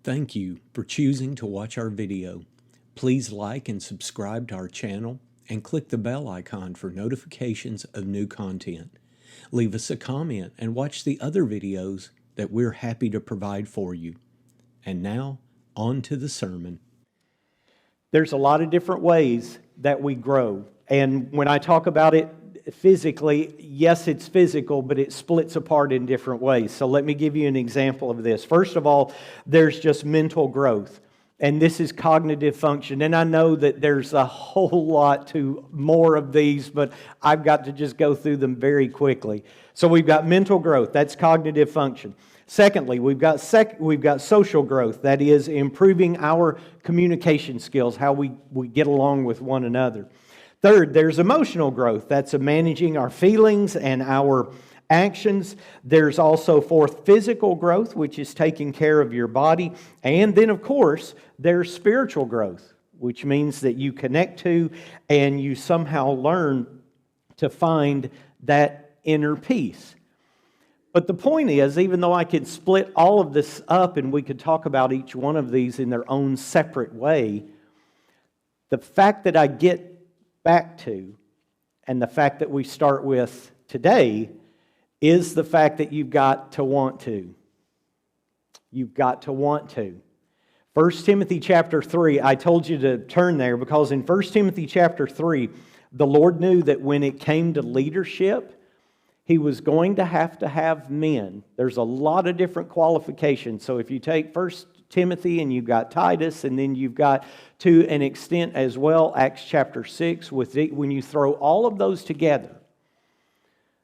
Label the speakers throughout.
Speaker 1: Thank you for choosing to watch our video. Please like and subscribe to our channel and click the bell icon for notifications of new content. Leave us a comment and watch the other videos that we're happy to provide for you. And now, on to the sermon.
Speaker 2: There's a lot of different ways that we grow. And when I talk about it physically, yes, it's physical, but it splits apart in different ways. So let me give you an example of this. First of all, there's just mental growth. And this is cognitive function. And I know that there's a whole lot to more of these, but I've got to just go through them very quickly. So we've got mental growth. That's cognitive function. Secondly, we've got social growth. That is improving our communication skills, how we get along with one another. Third, there's emotional growth. That's managing our feelings and our actions. There's also fourth, physical growth, which is taking care of your body. And then, of course, there's spiritual growth, which means that you connect to and you somehow learn to find that inner peace. But the point is, even though I could split all of this up and we could talk about each one of these in their own separate way, the fact that I get back to and the fact that we start with today is the fact that you've got to want to. You've got to want to. 1 Timothy chapter 3, I told you to turn there because in 1 Timothy chapter 3, the Lord knew that when it came to leadership, He was going to have men. There's a lot of different qualifications. So if you take 1 Timothy and you've got Titus, and then you've got, to an extent as well, Acts chapter 6, when you throw all of those together,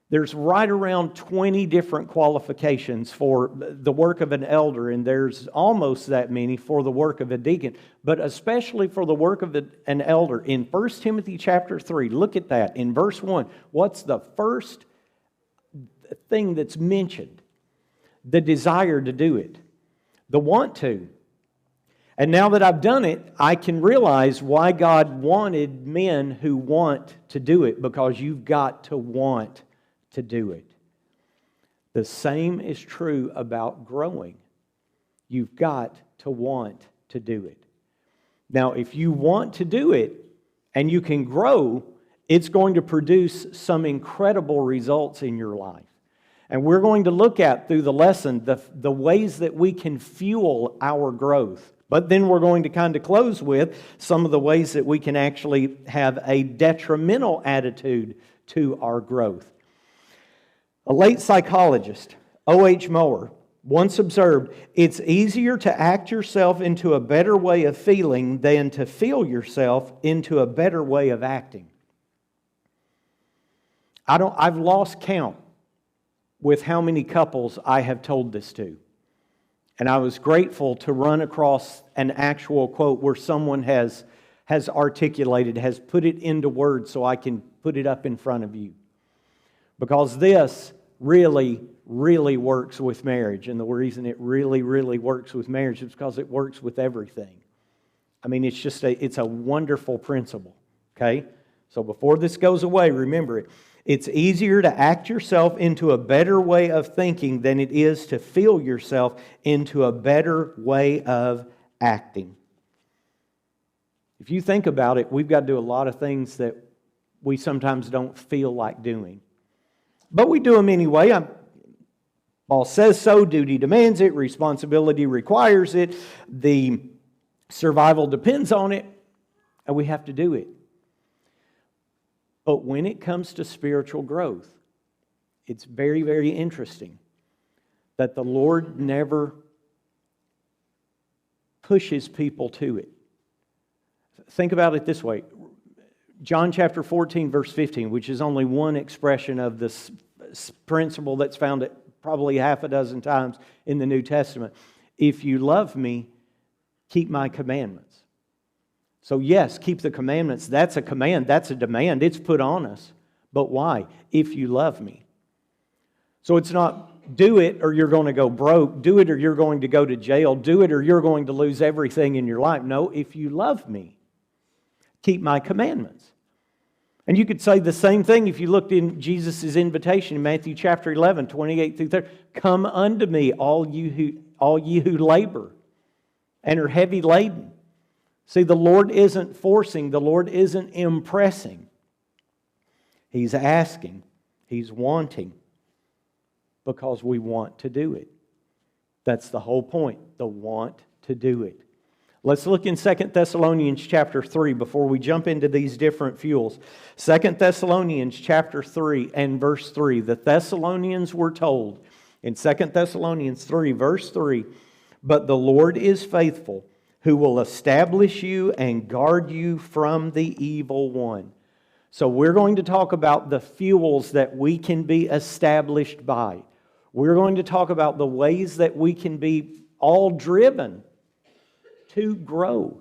Speaker 2: there's right around 20 different qualifications for the work of an elder, and there's almost that many for the work of a deacon, but especially for the work of an elder. In 1 Timothy chapter 3, look at that. In verse 1, what's the first thing that's mentioned? The desire to do it. The want to. And now that I've done it, I can realize why God wanted men who want to do it, because you've got to want to do it. The same is true about growing. You've got to want to do it. Now, if you want to do it and you can grow, it's going to produce some incredible results in your life. And we're going to look at, through the lesson, the ways that we can fuel our growth. But then we're going to kind of close with some of the ways that we can actually have a detrimental attitude to our growth. A late psychologist, O.H. Moore, once observed, "It's easier to act yourself into a better way of feeling than to feel yourself into a better way of acting." I've lost count with how many couples I have told this to. And I was grateful to run across an actual quote where someone has articulated, has put it into words so I can put it up in front of you. Because this really, really works with marriage. And the reason it really, really works with marriage is because it works with everything. I mean, it's a wonderful principle. Okay? So before this goes away, remember it. It's easier to act yourself into a better way of thinking than it is to feel yourself into a better way of acting. If you think about it, we've got to do a lot of things that we sometimes don't feel like doing. But we do them anyway. Paul says so, duty demands it, responsibility requires it, the survival depends on it, and we have to do it. But when it comes to spiritual growth, it's very, very interesting that the Lord never pushes people to it. Think about it this way. John chapter 14, verse 15, which is only one expression of this principle that's found probably half a dozen times in the New Testament. If you love me, keep my commandments. So yes, keep the commandments. That's a command. That's a demand. It's put on us. But why? If you love me. So it's not do it or you're going to go broke. Do it or you're going to go to jail. Do it or you're going to lose everything in your life. No, if you love me, keep my commandments. And you could say the same thing if you looked in Jesus' invitation in Matthew chapter 11, 28 through 30. Come unto me, all ye who labor and are heavy laden. See, the Lord isn't forcing, the Lord isn't impressing. He's asking, He's wanting, because we want to do it. That's the whole point, the want to do it. Let's look in 2 Thessalonians chapter 3 before we jump into these different fuels. 2 Thessalonians chapter 3 and verse 3. The Thessalonians were told in 2 Thessalonians 3 verse 3, "But the Lord is faithful, who will establish you and guard you from the evil one." So we're going to talk about the fuels that we can be established by. We're going to talk about the ways that we can be all driven to grow.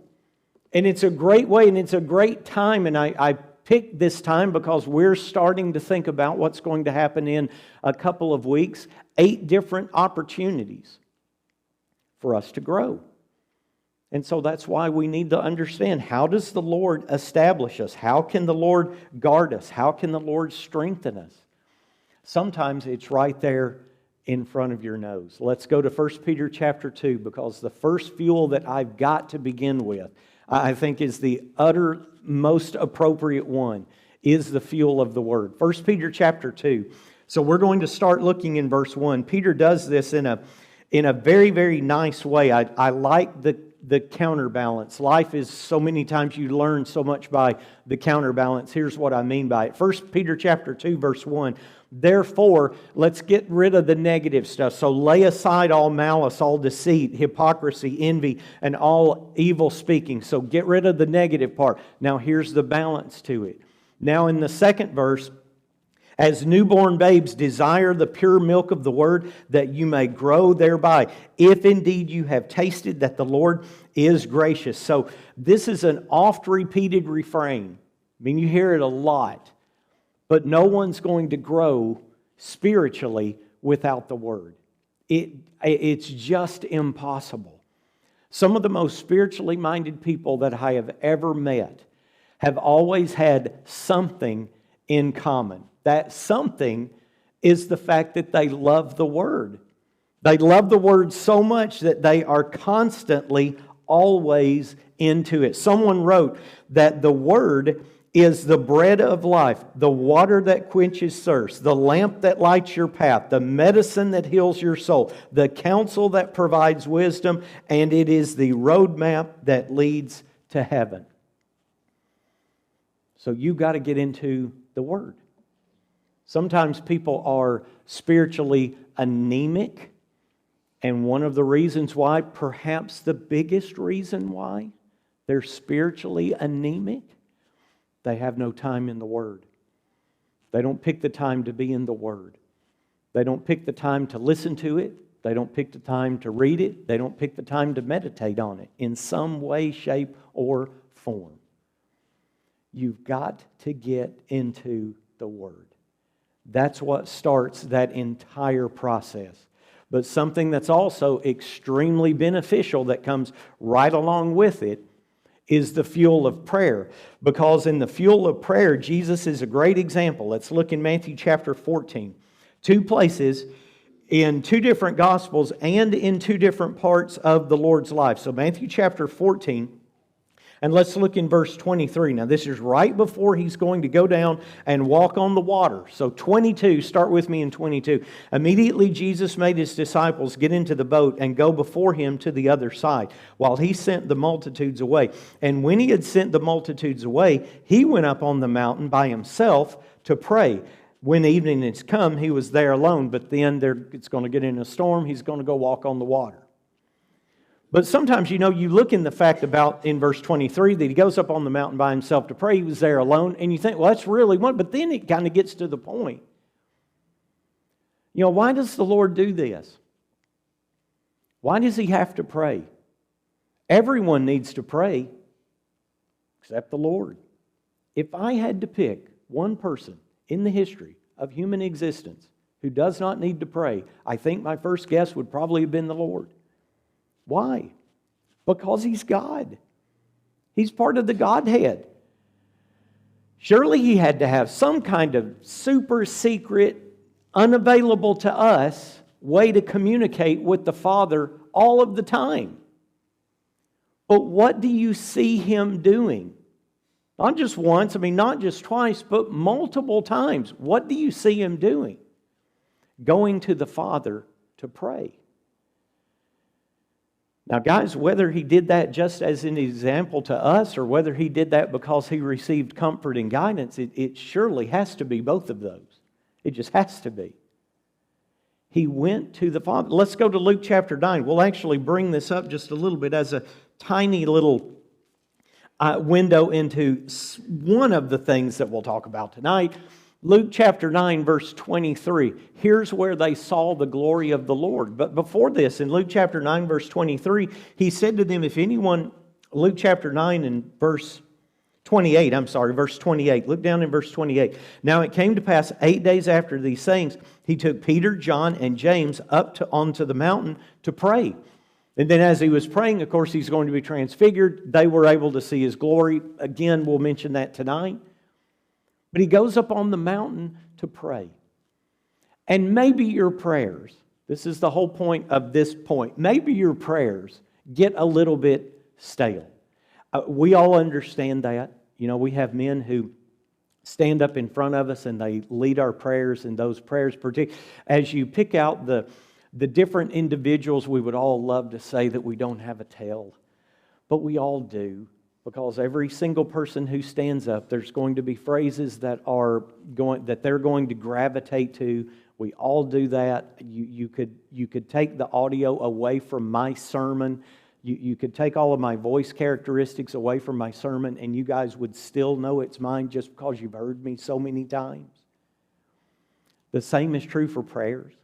Speaker 2: And it's a great way and it's a great time. And I picked this time because we're starting to think about what's going to happen in a couple of weeks. 8 different opportunities for us to grow. And so that's why we need to understand, how does the Lord establish us? How can the Lord guard us? How can the Lord strengthen us? Sometimes it's right there in front of your nose. Let's go to 1 Peter chapter 2, because the first fuel that I've got to begin with, I think is the utter most appropriate one, is the fuel of the Word. 1 Peter chapter 2. So we're going to start looking in verse 1. Peter does this in a very, very nice way. I like the counterbalance. Life is so many times you learn so much by the counterbalance. Here's what I mean by it. 1 Peter chapter 2, verse 1. "Therefore, let's get rid of the negative stuff. So lay aside all malice, all deceit, hypocrisy, envy, and all evil speaking." So get rid of the negative part. Now here's the balance to it. Now in the second verse, "As newborn babes desire the pure milk of the Word, that you may grow thereby, if indeed you have tasted that the Lord is gracious." So this is an oft repeated refrain. I mean, you hear it a lot. But no one's going to grow spiritually without the Word. It's just impossible. Some of the most spiritually minded people that I have ever met have always had something in common. That something is the fact that they love the Word. They love the Word so much that they are constantly, always into it. Someone wrote that the Word is the bread of life, the water that quenches thirst, the lamp that lights your path, the medicine that heals your soul, the counsel that provides wisdom, and it is the roadmap that leads to heaven. So you've got to get into the Word. Sometimes people are spiritually anemic, and one of the reasons why, perhaps the biggest reason why they're spiritually anemic, they have no time in the Word. They don't pick the time to be in the Word. They don't pick the time to listen to it. They don't pick the time to read it. They don't pick the time to meditate on it in some way, shape, or form. You've got to get into the Word. That's what starts that entire process. But something that's also extremely beneficial that comes right along with it is the fuel of prayer. Because in the fuel of prayer, Jesus is a great example. Let's look in Matthew chapter 14. 2 places in 2 different Gospels and in 2 different parts of the Lord's life. So Matthew chapter 14, and let's look in verse 23. Now this is right before He's going to go down and walk on the water. So 22, start with me in 22. "Immediately Jesus made His disciples get into the boat and go before Him to the other side, while He sent the multitudes away. And when He had sent the multitudes away, He went up on the mountain by Himself to pray. When evening has come, He was there alone." But then it's going to get in a storm. He's going to go walk on the water. But sometimes, you look in the fact about in verse 23 that He goes up on the mountain by Himself to pray. He was there alone. And you think, well, that's really one. But then it kind of gets to the point. Why does the Lord do this? Why does He have to pray? Everyone needs to pray except the Lord. If I had to pick one person in the history of human existence who does not need to pray, I think my first guess would probably have been the Lord. Why? Because He's God. He's part of the Godhead. Surely He had to have some kind of super secret, unavailable to us way to communicate with the Father all of the time. But what do you see him doing? Not just once, not just twice, but multiple times. What do you see him doing? Going to the Father to pray. Now, guys, whether he did that just as an example to us or whether he did that because he received comfort and guidance, it surely has to be both of those. It just has to be. He went to the Father. Let's go to Luke chapter 9. We'll actually bring this up just a little bit as a tiny little window into one of the things that we'll talk about tonight. Luke chapter 9, verse 23. Here's where they saw the glory of the Lord. But before this, in Luke chapter 9, verse 23, he said to them, if anyone, Luke chapter 9 and verse 28, verse 28. Look down in verse 28. Now it came to pass 8 days after these things, he took Peter, John, and James onto the mountain to pray. And then as he was praying, of course, he's going to be transfigured. They were able to see his glory. Again, we'll mention that tonight. But he goes up on the mountain to pray. And maybe your prayers, this is the whole point of this point, maybe your prayers get a little bit stale. We all understand that. We have men who stand up in front of us and they lead our prayers, and those prayers, particularly as you pick out the different individuals, we would all love to say that we don't have a tell, but we all do, because every single person who stands up, there's going to be phrases that they're going to gravitate to. We all do that. You could take the audio away from my sermon. You could take all of my voice characteristics away from my sermon, and you guys would still know it's mine just because you've heard me so many times. The same is true for prayers.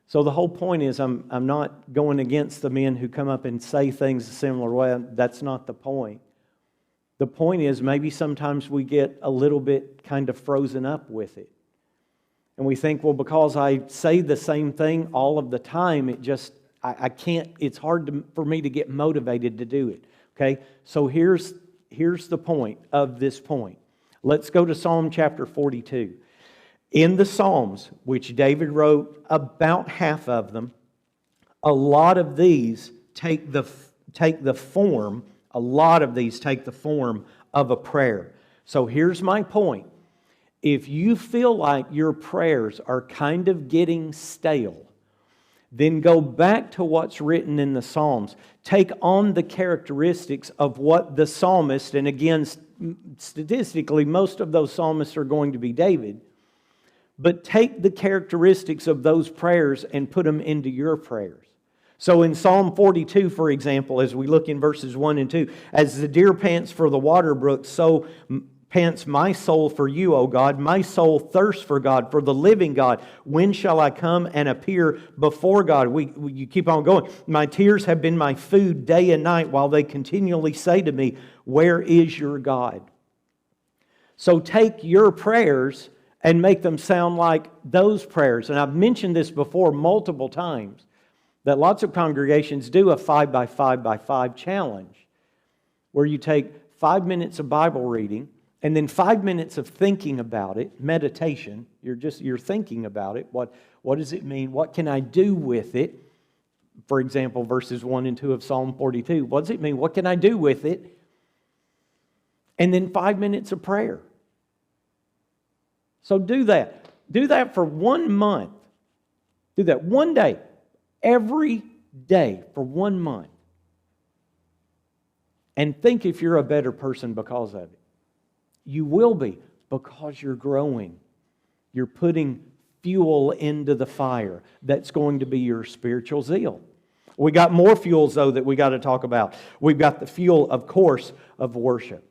Speaker 2: So the whole point is I'm not going against the men who come up and say things a similar way. That's not the point. The point is maybe sometimes we get a little bit kind of frozen up with it. And we think, well, because I say the same thing all of the time, I can't, it's hard for me to get motivated to do it. Okay? So here's the point of this point. Let's go to Psalm chapter 42. In the Psalms, which David wrote, about half of them, a lot of these take the form of a prayer. So here's my point. If you feel like your prayers are kind of getting stale, then go back to what's written in the Psalms. Take on the characteristics of what the psalmist, and again, statistically, most of those psalmists are going to be David, but take the characteristics of those prayers and put them into your prayers. So in Psalm 42, for example, as we look in verses 1 and 2, as the deer pants for the water brook, so pants my soul for you, O God. My soul thirsts for God, for the living God. When shall I come and appear before God? You keep on going. My tears have been my food day and night, while they continually say to me, where is your God? So take your prayers and make them sound like those prayers. And I've mentioned this before multiple times, that lots of congregations do a 5x5x5 challenge, where you take 5 minutes of Bible reading, and then 5 minutes of thinking about it, meditation. You're thinking about it. What does it mean? What can I do with it? For example, verses 1 and 2 of Psalm 42. What does it mean? What can I do with it? And then 5 minutes of prayer. So do that. Do that for 1 month. Do that one day, every day for 1 month. And think if you're a better person because of it. You will be, because you're growing. You're putting fuel into the fire that's going to be your spiritual zeal. We got more fuels, though, that we got to talk about. We've got the fuel, of course, of worship.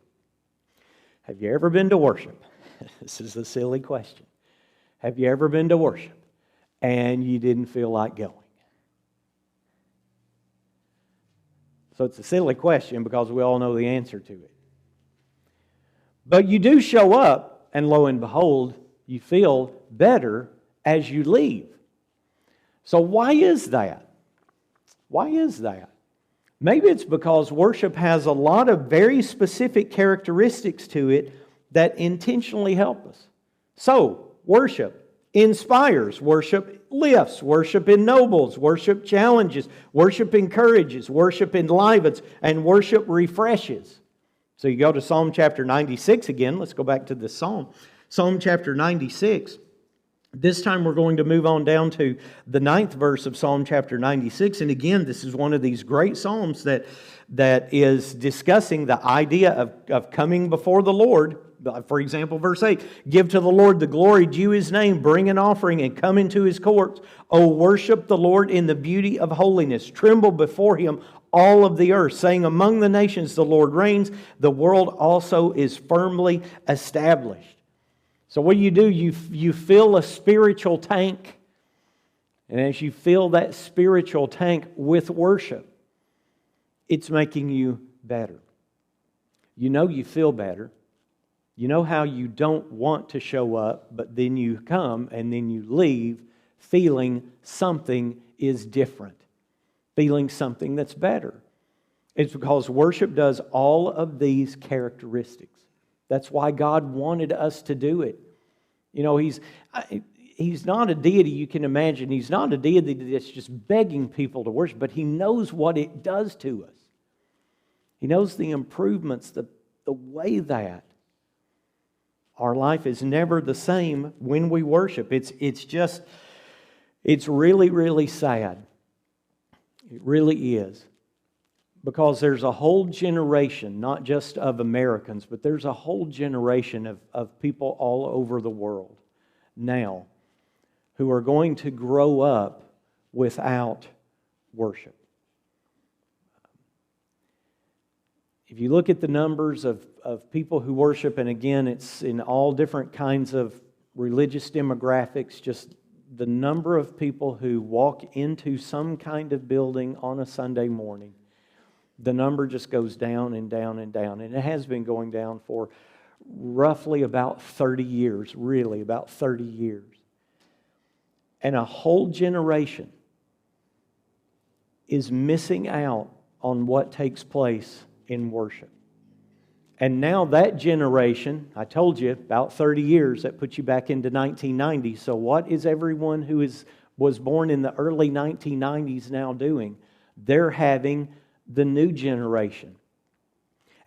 Speaker 2: Have you ever been to worship? This is a silly question. Have you ever been to worship and you didn't feel like going? So it's a silly question because we all know the answer to it. But you do show up, and lo and behold, you feel better as you leave. So why is that? Why is that? Maybe it's because worship has a lot of very specific characteristics to it that intentionally help us. So, worship inspires. Worship lifts, worship ennobles, worship challenges, worship encourages, worship enlivens, and worship refreshes. So you go to Psalm chapter 96 again. Let's go back to this psalm. Psalm chapter 96. This time we're going to move on down to the 9th verse of Psalm chapter 96. And again, this is one of these great psalms that is discussing the idea of coming before the Lord. For example, verse 8, give to the Lord the glory due His name, bring an offering and come into His courts. O worship the Lord in the beauty of holiness. Tremble before Him, all of the earth, saying, among the nations the Lord reigns. The world also is firmly established. So what do? You fill a spiritual tank. And as you fill that spiritual tank with worship, it's making you better. You know you feel better. You know how you don't want to show up, but then you come and then you leave feeling something is different, feeling something that's better. It's because worship does all of these characteristics. That's why God wanted us to do it. You know, He's not a deity you can imagine. He's not a deity that's just begging people to worship, but He knows what it does to us. He knows the improvements, the way that our life is never the same when we worship. It's really, really sad. It really is. Because there's a whole generation, not just of Americans, but there's a whole generation of people all over the world now who are going to grow up without worship. If you look at the numbers of people who worship, and again, it's in all different kinds of religious demographics, just the number of people who walk into some kind of building on a Sunday morning, the number just goes down and down and down. And it has been going down for roughly about 30 years, really, about 30 years. And a whole generation is missing out on what takes place in worship. And now that generation, I told you, about 30 years, that puts you back into 1990. So what is everyone who was born in the early 1990s now doing? They're having the new generation.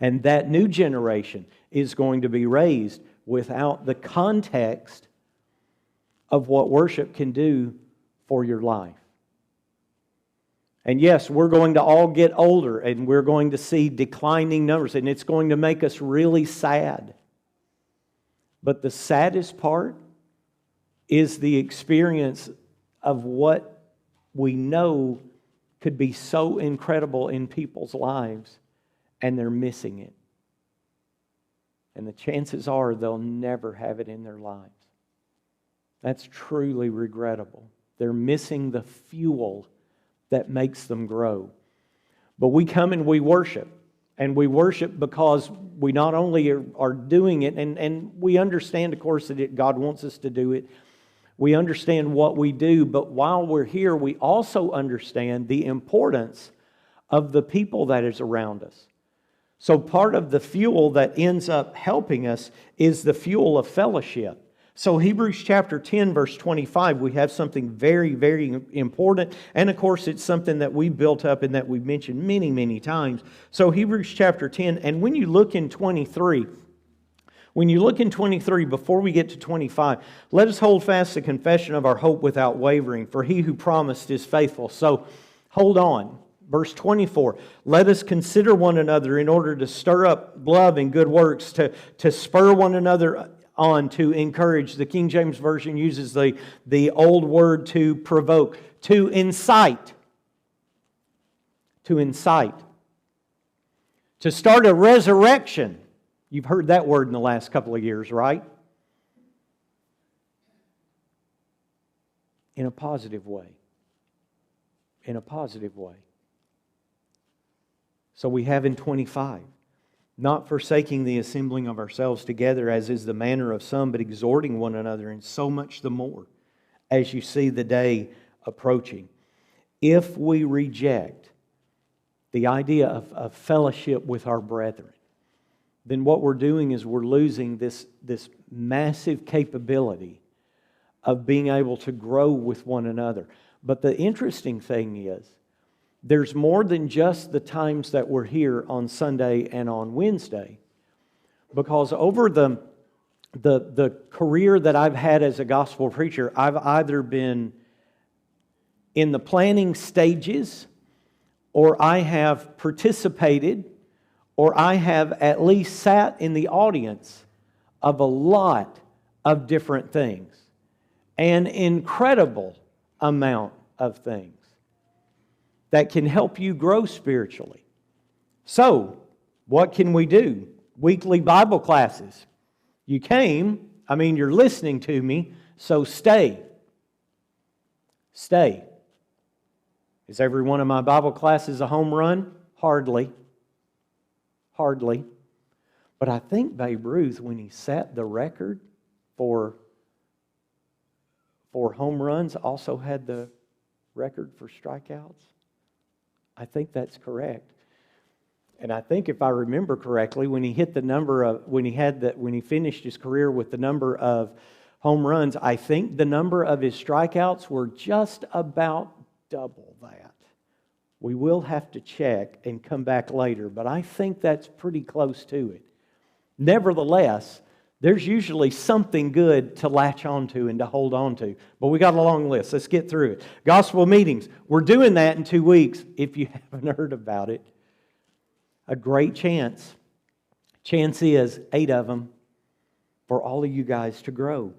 Speaker 2: And that new generation is going to be raised without the context of what worship can do for your life. And yes, we're going to all get older and we're going to see declining numbers, and it's going to make us really sad. But the saddest part is the experience of what we know could be so incredible in people's lives, and they're missing it. And the chances are they'll never have it in their lives. That's truly regrettable. They're missing the fuel that makes them grow. But we come and we worship. And we worship because we not only are doing it, and we understand, of course, that God wants us to do it. We understand what we do, but while we're here, we also understand the importance of the people that is around us. So part of the fuel that ends up helping us is the fuel of fellowship. So Hebrews chapter 10, verse 25, we have something very, very important. And of course, it's something that we built up and that we've mentioned many, many times. So Hebrews chapter 10, and when you look in 23, before we get to 25, let us hold fast the confession of our hope without wavering, for He who promised is faithful. So hold on. Verse 24, let us consider one another in order to stir up love and good works, to spur one another on, to encourage. The King James Version uses the old word to provoke, to incite. To incite. To start a resurrection. You've heard that word in the last couple of years, right? In a positive way. In a positive way. So we have in 25, not forsaking the assembling of ourselves together, as is the manner of some, but exhorting one another, and so much the more, as you see the day approaching. If we reject the idea of fellowship with our brethren, then what we're doing is we're losing this massive capability of being able to grow with one another. But the interesting thing is, there's more than just the times that we're here on Sunday and on Wednesday. Because over the career that I've had as a gospel preacher, I've either been in the planning stages, or I have participated, or I have at least sat in the audience of a lot of different things. An incredible amount of things that can help you grow spiritually. So, what can we do? Weekly Bible classes. You came, you're listening to me, so stay. Stay. Is every one of my Bible classes a home run? Hardly. Hardly. But I think Babe Ruth, when he set the record for home runs, also had the record for strikeouts. I think that's correct. And I think if I remember correctly, when he hit the number of, when he finished his career with the number of home runs, I think the number of his strikeouts were just about double that. We will have to check and come back later, but I think that's pretty close to it. Nevertheless, there's usually something good to latch onto and to hold on to. But we got a long list. Let's get through it. Gospel meetings. We're doing that in 2 weeks. If you haven't heard about it, a great chance. Chance is 8 of them for all of you guys to grow.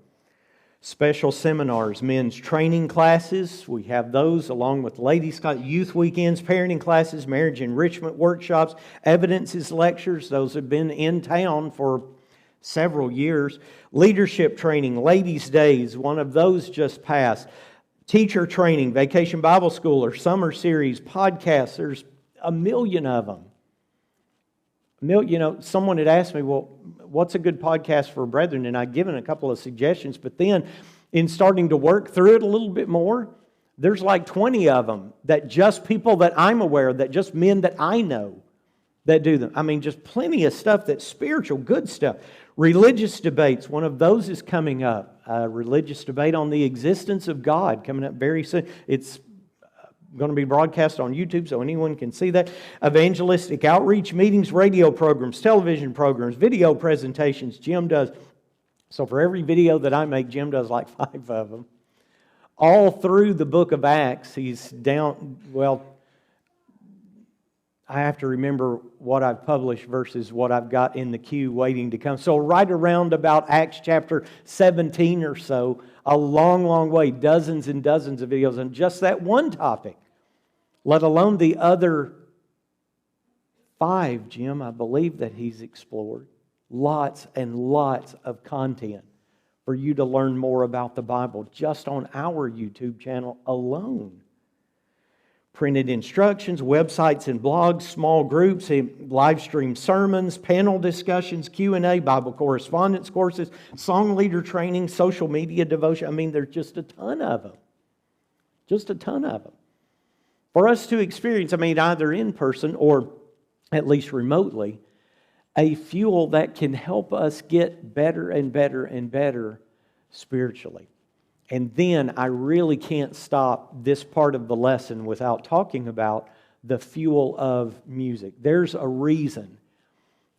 Speaker 2: Special seminars, men's training classes. We have those along with ladies' youth weekends, parenting classes, marriage enrichment workshops, evidences lectures. Those have been in town for several years. Leadership training, ladies' days, one of those just passed. Teacher training, vacation Bible school or summer series, podcasts. There's a million of them. Someone had asked me, well, what's a good podcast for brethren? And I'd given a couple of suggestions, but then in starting to work through it a little bit more, there's like 20 of them that just people that I'm aware of, that just men that I know that do them. Just plenty of stuff that's spiritual, good stuff. Religious debates, one of those is coming up. A religious debate on the existence of God coming up very soon. It's going to be broadcast on YouTube so anyone can see that. Evangelistic outreach meetings, radio programs, television programs, video presentations. Jim does. So for every video that I make, Jim does like 5 of them. All through the book of Acts, he's down, I have to remember what I've published versus what I've got in the queue waiting to come. So right around about Acts chapter 17 or so, a long, long way, dozens and dozens of videos on just that one topic, let alone the other 5, Jim, I believe that he's explored. Lots and lots of content for you to learn more about the Bible just on our YouTube channel alone. Printed instructions, websites and blogs, small groups, live stream sermons, panel discussions, Q&A, Bible correspondence courses, song leader training, social media devotion. There's just a ton of them. Just a ton of them. For us to experience, either in person or at least remotely, a fuel that can help us get better and better and better spiritually. And then I really can't stop this part of the lesson without talking about the fuel of music. There's a reason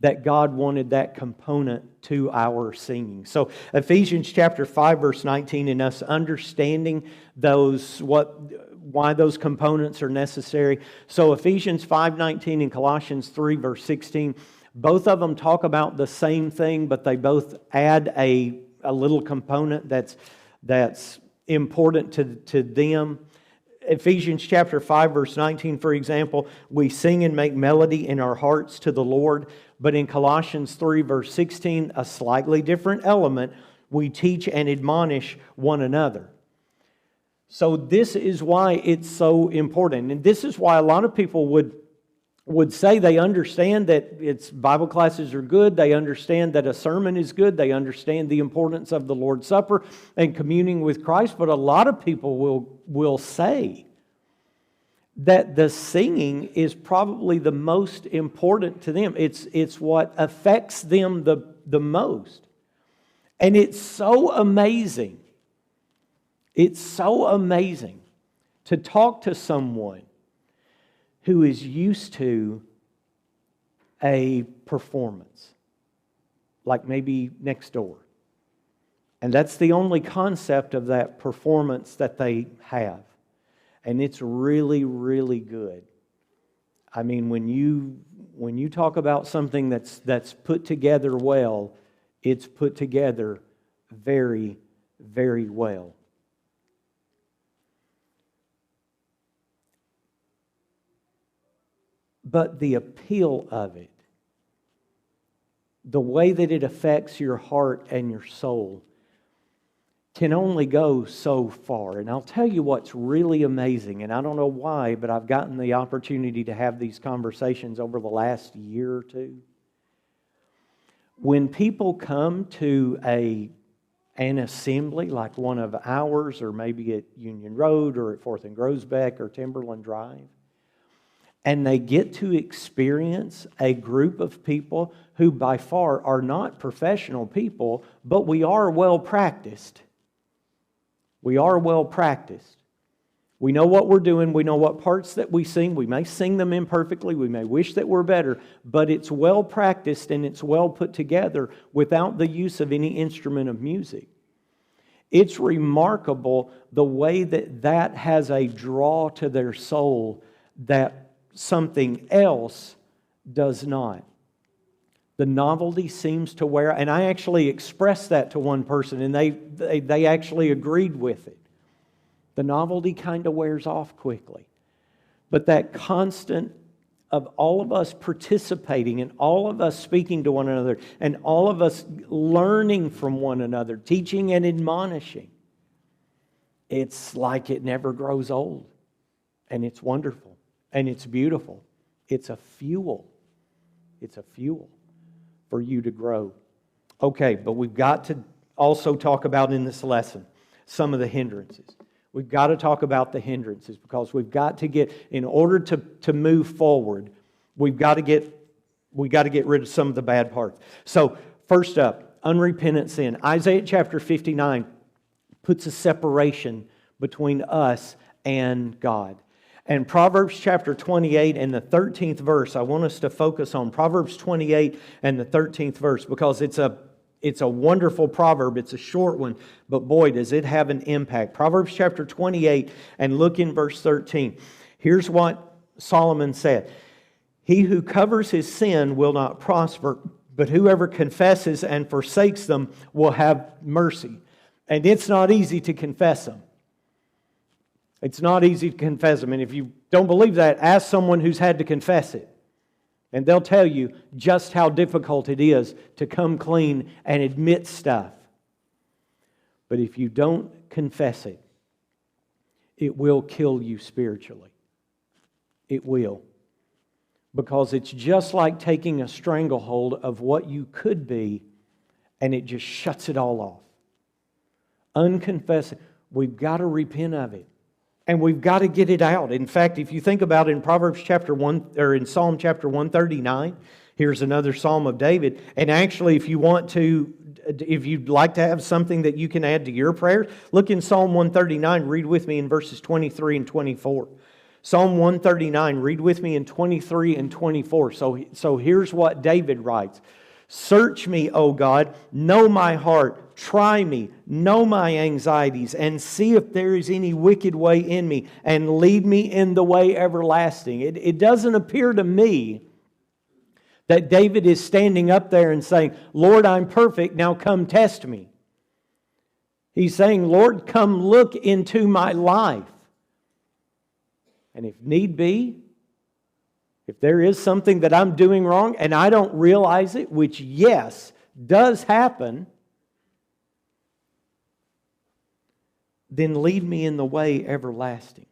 Speaker 2: that God wanted that component to our singing. So Ephesians chapter 5 verse 19, and us understanding why those components are necessary. So Ephesians 5:19 and Colossians 3 verse 16, both of them talk about the same thing, but they both add a little component that's important to them. Ephesians chapter 5 verse 19, for example, we sing and make melody in our hearts to the Lord. But in Colossians 3 verse 16, a slightly different element, we teach and admonish one another. So this is why it's so important. And this is why a lot of people would say they understand that Bible classes are good. They understand that a sermon is good. They understand the importance of the Lord's Supper and communing with Christ. But a lot of people will say that the singing is probably the most important to them. It's what affects them the most. And it's so amazing It's so amazing to talk to someone who is used to a performance, like maybe next door. And that's the only concept of that performance that they have. And it's really, really good. I mean, when you talk about something that's put together well, it's put together very, very well. But the appeal of it, the way that it affects your heart and your soul, can only go so far. And I'll tell you what's really amazing, and I don't know why, but I've gotten the opportunity to have these conversations over the last year or two. When people come to an assembly like one of ours, or maybe at Union Road or at 4th and Grosbeck or Timberland Drive, and they get to experience a group of people who by far are not professional people, but we are well practiced. We are well practiced. We know what we're doing. We know what parts that we sing. We may sing them imperfectly. We may wish that we're better, but it's well practiced and it's well put together without the use of any instrument of music. It's remarkable the way that has a draw to their soul that something else does not. The novelty seems to wear, and I actually expressed that to one person, and they actually agreed with it. The novelty kind of wears off quickly. But that constant of all of us participating and all of us speaking to one another and all of us learning from one another, teaching and admonishing, it's like it never grows old. And it's wonderful. And it's beautiful. It's a fuel. It's a fuel for you to grow. Okay, but we've got to also talk about in this lesson some of the hindrances. We've got to talk about the hindrances because we've got to get, in order to move forward, we've got to get rid of some of the bad parts. So, first up, unrepentant sin. Isaiah chapter 59 puts a separation between us and God. And Proverbs chapter 28 and the 13th verse, I want us to focus on Proverbs 28 and the 13th verse because it's a wonderful proverb. It's a short one, but boy, does it have an impact. Proverbs chapter 28 and look in verse 13. Here's what Solomon said. He who covers his sin will not prosper, but whoever confesses and forsakes them will have mercy. And it's not easy to confess them. It's not easy to confess them. And if you don't believe that, ask someone who's had to confess it. And they'll tell you just how difficult it is to come clean and admit stuff. But if you don't confess it, it will kill you spiritually. It will. Because it's just like taking a stranglehold of what you could be and it just shuts it all off. Unconfessed. We've got to repent of it. And we've got to get it out. In fact, if you think about it in Proverbs chapter 1, or in Psalm chapter 139, here's another Psalm of David. And actually, if you'd like to have something that you can add to your prayers, look in Psalm 139, read with me in verses 23 and 24. Psalm 139, read with me in 23 and 24. So here's what David writes. Search me, O God, know my heart, try me, know my anxieties, and see if there is any wicked way in me, and lead me in the way everlasting. It doesn't appear to me that David is standing up there and saying, Lord, I'm perfect, now come test me. He's saying, Lord, come look into my life. And if need be, if there is something that I'm doing wrong and I don't realize it, which yes, does happen, then lead me in the way everlasting.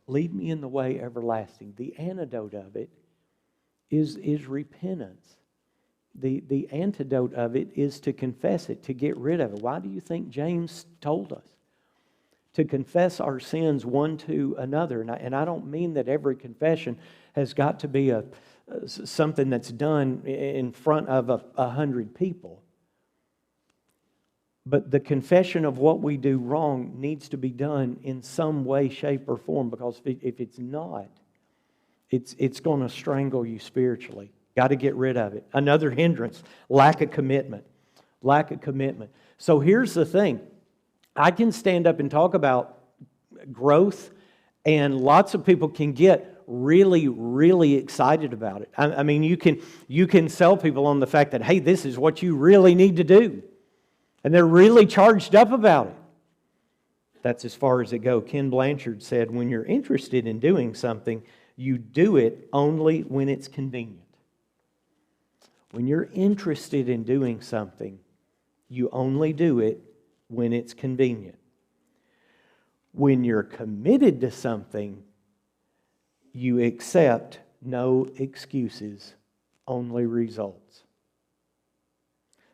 Speaker 2: Lead me in the way everlasting. The antidote of it is repentance. The antidote of it is to confess it, to get rid of it. Why do you think James told us? To confess our sins one to another. And I don't mean that every confession has got to be something that's done in front of 100 people. But the confession of what we do wrong needs to be done in some way, shape, or form, because if it's not, it's going to strangle you spiritually. Got to get rid of it. Another hindrance, lack of commitment. Lack of commitment. So here's the thing. I can stand up and talk about growth, and lots of people can get really, really excited about it. I mean, you can sell people on the fact that, hey, this is what you really need to do. And they're really charged up about it. That's as far as it goes. Ken Blanchard said, when you're interested in doing something, you do it only when it's convenient. When you're interested in doing something, you only do it when it's convenient. When you're committed to something, you accept no excuses, only results.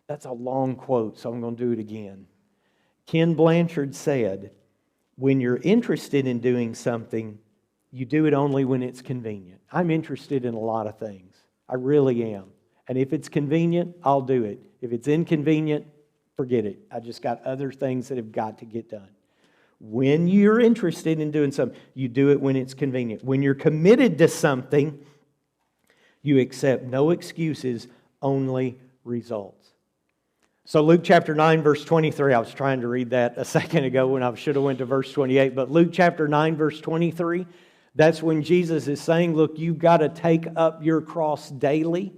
Speaker 2: That's a long quote, so I'm going to do it again. Ken Blanchard said, when you're interested in doing something, you do it only when it's convenient. I'm interested in a lot of things. I really am. And if it's convenient, I'll do it. If it's inconvenient, forget it. I just got other things that have got to get done. When you're interested in doing something, you do it when it's convenient. When you're committed to something, you accept no excuses, only results. So Luke chapter 9, verse 23, I was trying to read that a second ago when I should have went to verse 28, but Luke chapter 9, verse 23, that's when Jesus is saying, look, you've got to take up your cross daily.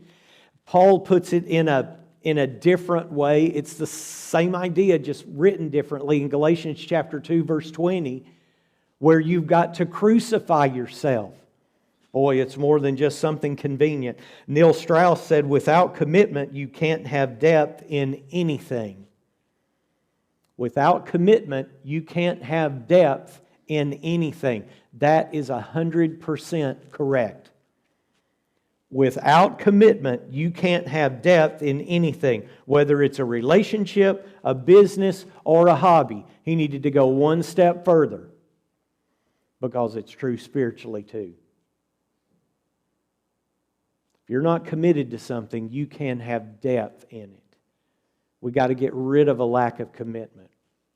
Speaker 2: Paul puts it in a different way. It's the same idea, just written differently in Galatians chapter 2, verse 20, where you've got to crucify yourself. Boy, it's more than just something convenient. Neil Strauss said, without commitment, you can't have depth in anything. Without commitment, you can't have depth in anything. That is 100% correct. Without commitment, you can't have depth in anything, whether it's a relationship, a business, or a hobby. He needed to go one step further because it's true spiritually too. If you're not committed to something, you can have depth in it. We've got to get rid of a lack of commitment.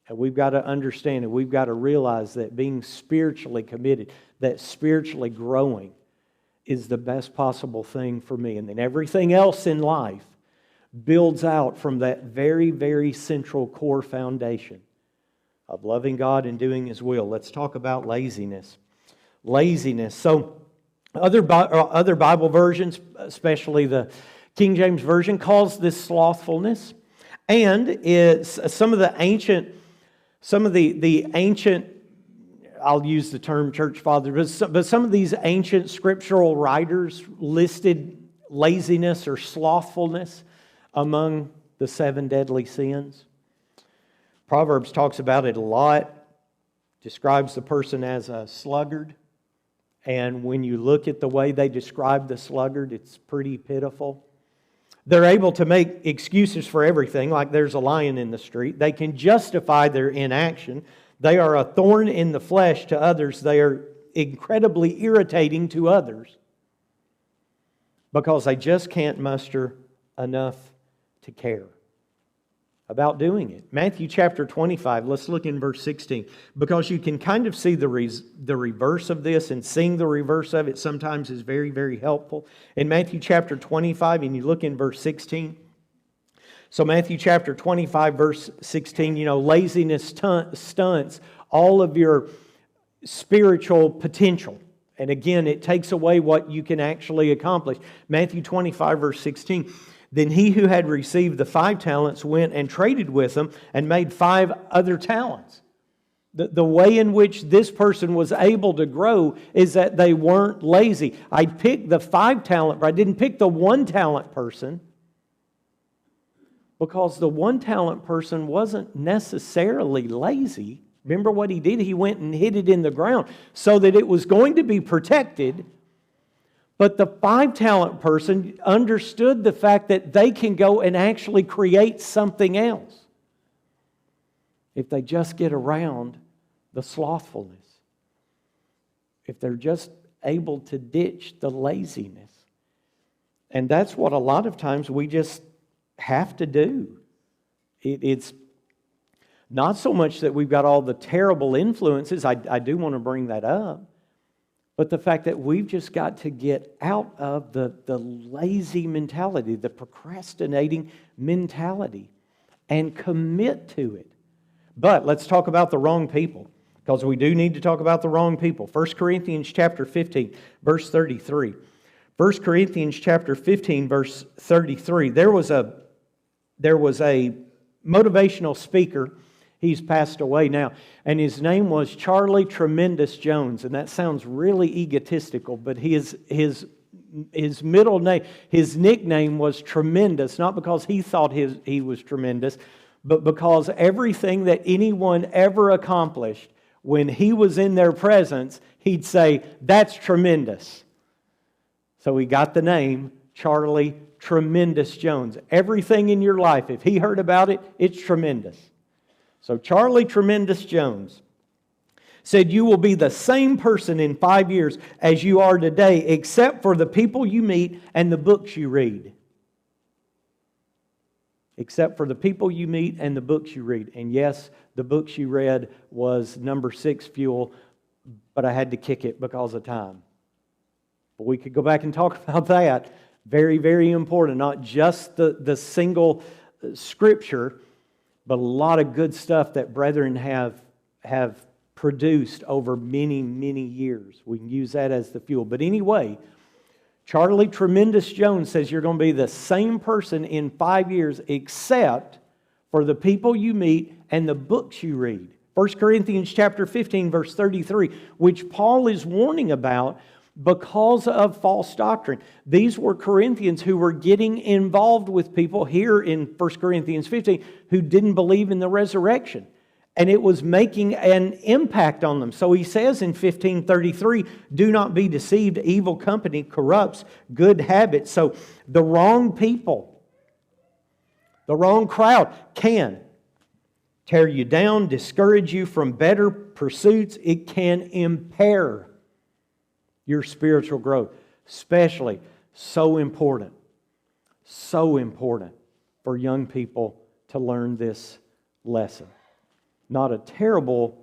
Speaker 2: And we've got to understand it. We've got to realize that being spiritually committed, that spiritually growing, is the best possible thing for me. And then everything else in life builds out from that very, very central core foundation of loving God and doing His will. Let's talk about laziness. Laziness. So, other Bible versions, especially the King James Version, calls this slothfulness. And it's some of the ancient, I'll use the term church fathers, but some of these ancient scriptural writers listed laziness or slothfulness among the 7 deadly sins. Proverbs talks about it a lot, describes the person as a sluggard. And when you look at the way they describe the sluggard, it's pretty pitiful. They're able to make excuses for everything, like there's a lion in the street. They can justify their inaction. They are a thorn in the flesh to others. They are incredibly irritating to others because they just can't muster enough to care about doing it. Matthew chapter 25, let's look in verse 16, because you can kind of see the reverse of this, and seeing the reverse of it sometimes is very, very helpful. In Matthew chapter 25, and you look in verse 16, so Matthew chapter 25, verse 16, laziness stunts all of your spiritual potential. And again, it takes away what you can actually accomplish. Matthew 25, verse 16, then he who had received the 5 talents went and traded with them and made 5 other talents. The way in which this person was able to grow is that they weren't lazy. I picked the 5 talent, but I didn't pick the 1 talent person, because the 1 talent person wasn't necessarily lazy. Remember what he did? He went and hid it in the ground so that it was going to be protected. But the 5 talent person understood the fact that they can go and actually create something else if they just get around the slothfulness. If they're just able to ditch the laziness. And that's what a lot of times we just have to do. It's Not so much that we've got all the terrible influences, I do want to bring that up, but the fact that we've just got to get out of the lazy mentality, the procrastinating mentality, and commit to it. But let's talk about the wrong people, because we do need to talk about the wrong people. 1 Corinthians chapter 15, verse 33. 1 Corinthians chapter 15, verse 33. There was a motivational speaker. He's passed away now, and his name was Charlie Tremendous Jones, and that sounds really egotistical, but his middle name, his nickname was Tremendous, not because he thought he was tremendous, but because everything that anyone ever accomplished, when he was in their presence, he'd say, "That's tremendous." So he got the name Charlie Tremendous Jones. Everything in your life, if he heard about it, it's tremendous. So Charlie Tremendous Jones said, "You will be the same person in 5 years as you are today, except for the people you meet and the books you read." Except for the people you meet and the books you read. And yes, the books you read was Number 6 Fuel, but I had to kick it because of time. But we could go back and talk about that. Very, very important. Not just the single scripture, but a lot of good stuff that brethren have produced over many, many years. We can use that as the fuel. But anyway, Charlie Tremendous Jones says you're going to be the same person in 5 years except for the people you meet and the books you read. 1 Corinthians chapter 15, verse 33, which Paul is warning about because of false doctrine. These were Corinthians who were getting involved with people here in 1 Corinthians 15 who didn't believe in the resurrection. And it was making an impact on them. So he says in 15:33, "Do not be deceived, evil company corrupts good habits." So the wrong people, the wrong crowd can tear you down, discourage you from better pursuits. It can impair your spiritual growth. Especially so important for young people to learn this lesson. Not a terrible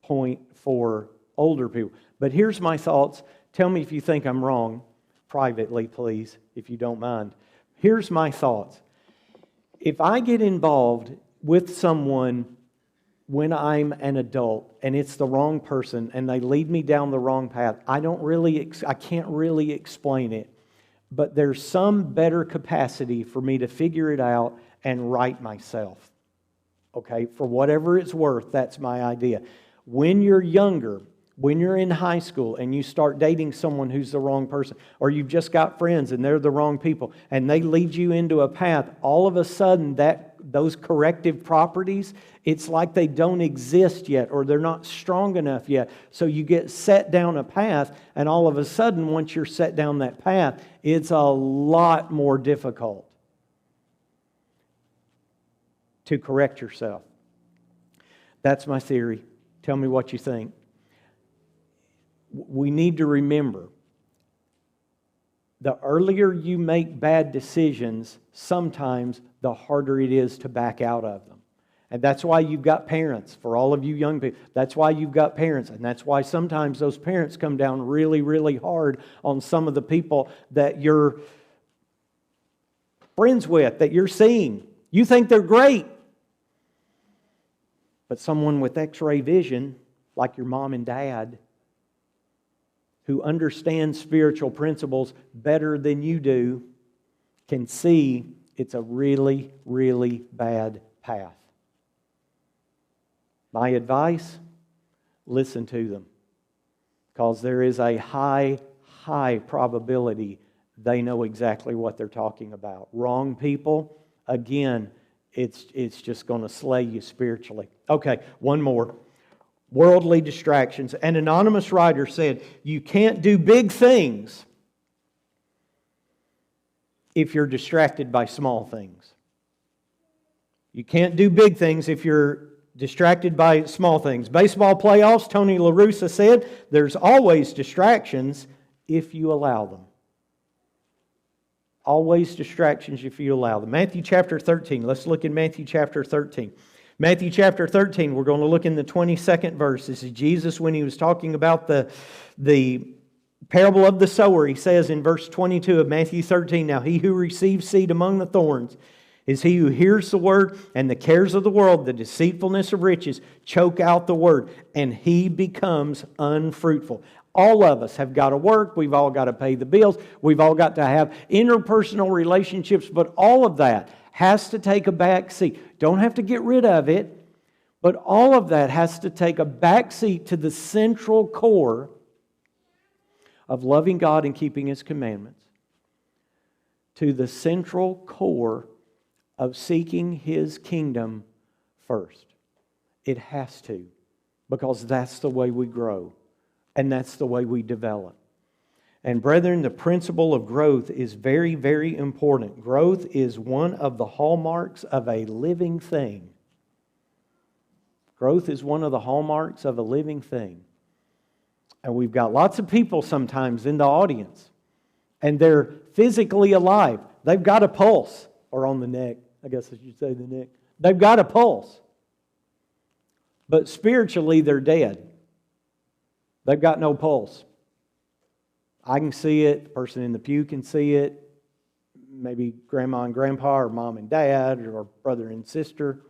Speaker 2: point for older people. But here's my thoughts. Tell me if you think I'm wrong, privately, please, if you don't mind. Here's my thoughts. If I get involved with someone when I'm an adult and it's the wrong person and they lead me down the wrong path, I can't really explain it. But there's some better capacity for me to figure it out and right myself. Okay, for whatever it's worth, that's my idea. When you're younger, when you're in high school and you start dating someone who's the wrong person, or you've just got friends and they're the wrong people, and they lead you into a path, all of a sudden those corrective properties, it's like they don't exist yet, or they're not strong enough yet. So you get set down a path, and all of a sudden, once you're set down that path, it's a lot more difficult to correct yourself. That's my theory. Tell me what you think. We need to remember, the earlier you make bad decisions, sometimes the harder it is to back out of them. And that's why you've got parents, for all of you young people. That's why you've got parents, and that's why sometimes those parents come down really, really hard on some of the people that you're friends with, that you're seeing. You think they're great. But someone with X-ray vision, like your mom and dad, who understands spiritual principles better than you do, can see it's a really, really bad path. My advice, listen to them. Because there is a high probability they know exactly what they're talking about. Wrong people, again, it's just going to slay you spiritually. Okay, one more. Worldly distractions. An anonymous writer said, you can't do big things if you're distracted by small things. You can't do big things if you're distracted by small things. Baseball playoffs, Tony La Russa said, there's always distractions if you allow them. Always distractions if you allow them. Matthew chapter 13. Let's look in Matthew chapter 13. Matthew chapter 13, we're going to look in the 22nd verse. This is Jesus when He was talking about the parable of the sower. He says in verse 22 of Matthew 13, "Now he who receives seed among the thorns is he who hears the word, and the cares of the world, the deceitfulness of riches, choke out the word, and he becomes unfruitful." All of us have got to work. We've all got to pay the bills. We've all got to have interpersonal relationships. But all of that has to take a back seat. Don't have to get rid of it. But all of that has to take a back seat to the central core of loving God and keeping His commandments. To the central core of seeking His kingdom first. It has to. Because that's the way we grow. And that's the way we develop. And brethren, the principle of growth is very, very important. Growth is one of the hallmarks of a living thing. Growth is one of the hallmarks of a living thing. And we've got lots of people sometimes in the audience. And they're physically alive. They've got a pulse. Or on the neck. I guess I should say the neck. They've got a pulse. But spiritually, they're dead. They've got no pulse. I can see it. The person in the pew can see it. Maybe grandma and grandpa or mom and dad or brother and sister.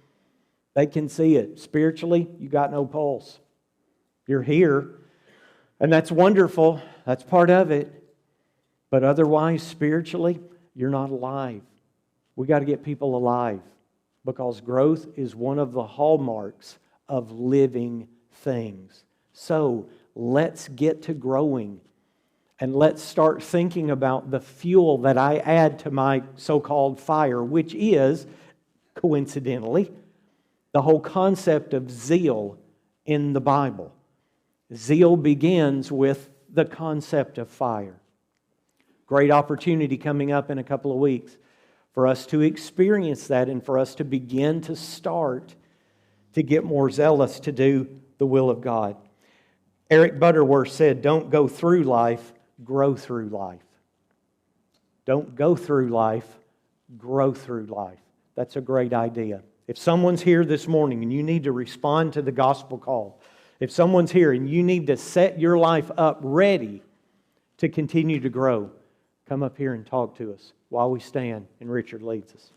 Speaker 2: They can see it. Spiritually, you got no pulse. You're here. And that's wonderful. That's part of it. But otherwise, spiritually, you're not alive. We got to get people alive. Because growth is one of the hallmarks of living things. So, let's get to growing. And let's start thinking about the fuel that I add to my so-called fire, which is, coincidentally, the whole concept of zeal in the Bible. Zeal begins with the concept of fire. Great opportunity coming up in a couple of weeks for us to experience that and for us to begin to start to get more zealous to do the will of God. Eric Butterworth said, "Don't go through life, grow through life." Don't go through life, grow through life. That's a great idea. If someone's here this morning and you need to respond to the gospel call, if someone's here and you need to set your life up ready to continue to grow, come up here and talk to us while we stand and Richard leads us.